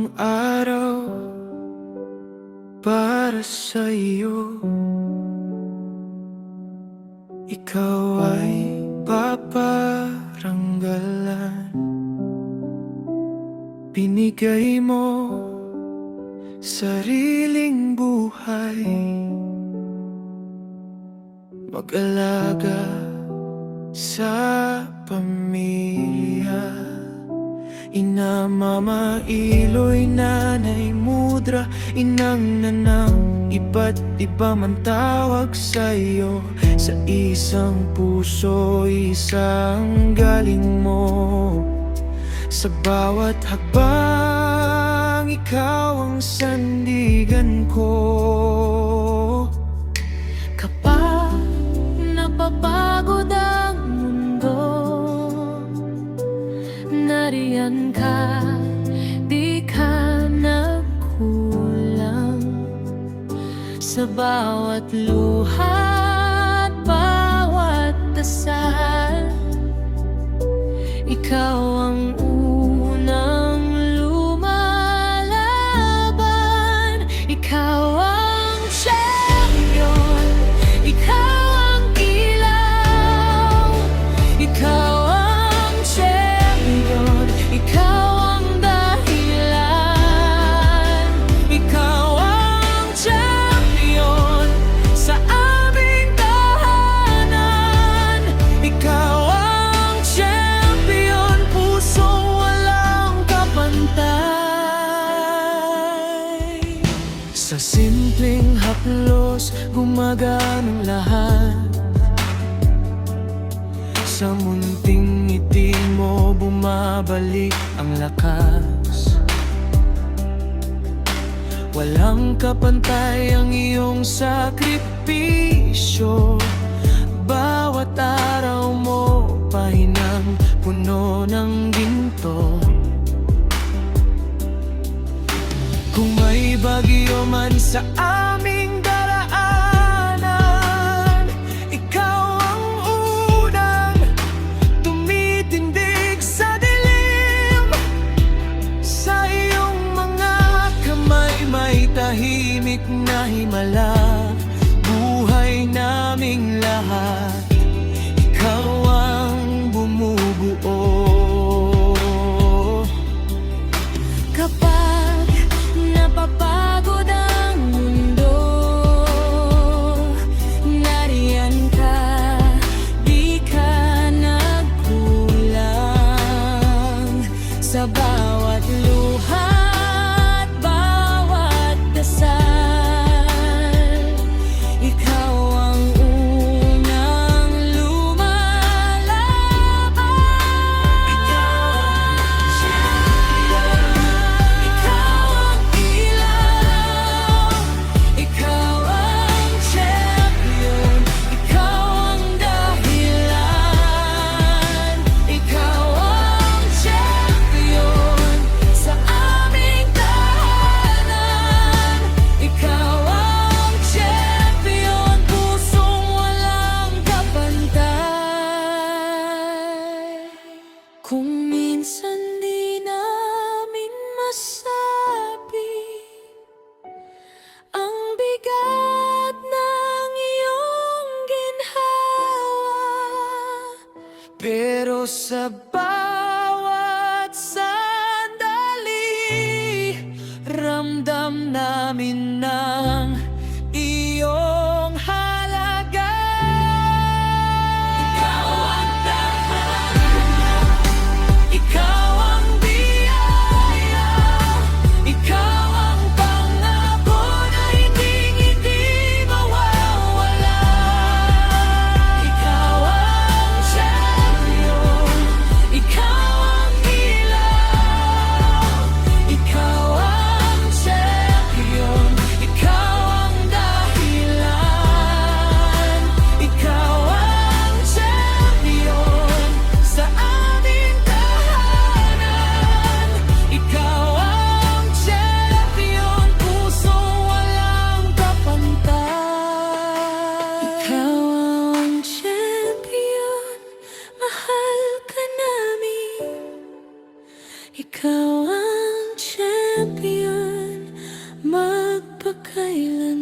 ang araw para sa iyo. Ikaw ay paparanggalan. Binigay mo sariling buhay, mag-alaga sa pamilya. Ina, Mama, Iloy, Nanay, Mudra, Inang, Nanang, iba't iba man tawag sa'yo. Sa isang puso, isang galing mo. Sa bawat hakbang, ikaw ang sandigan ko. Kapag napapagod ang mundo, nariyan ka, di ka nagkulang. Sa bawat luha at bawat dasal, ikaw ang unang lumalaban. Ikaw ang champion, ikaw ang ilaw. Ikaw ang champion, ikaw ang dahilan. Ikaw ang champion sa aming tahanan. Ikaw ang champion, pusong walang kapantay. Sa simpleng haplos, gumaganang lahat. Sa munting ngiti mo, bumabalik ang lakas. Walang kapantay ang iyong sakripisyo. Bawat araw mo, pahinang puno ng ginto. Kung may bagyo man sa aming daraanan, ikaw ang unang tumitindig sa dilim. Sa iyong mga kamay may tahimik na himala. Buhay naming lahat, ikaw ang bumubuo. Kapag napapagod ang mundo, nariyan ka, di ka nagkulang. Sa bawat luha at bawat dasal, ikaw ang unang lumalaban. Ikaw ang ilaw, ikaw ang champion, ikaw ang dahilan. Ikaw ang champion sa aming tahanan. Ikaw ang champion, pusong walang kapantay. Kung minsan di namin masabi ang bigat ng iyong ginhawa, Pero sa bawat sandali, ramdam namin ng iyong halaga. Ikaw ang tahanan, ikaw ang biyaya, ikaw ang pangako na hindi mawawala. Ikaw ang champion, ikaw ang ilaw. Ikaw ang champion, ikaw ang dahilan. Ikaw ang champion sa aming tahanan. Ikaw ang champion, pusong walang kapantay. ikaw ang champion, mahal ka namin. Ikaw ang champion. kailan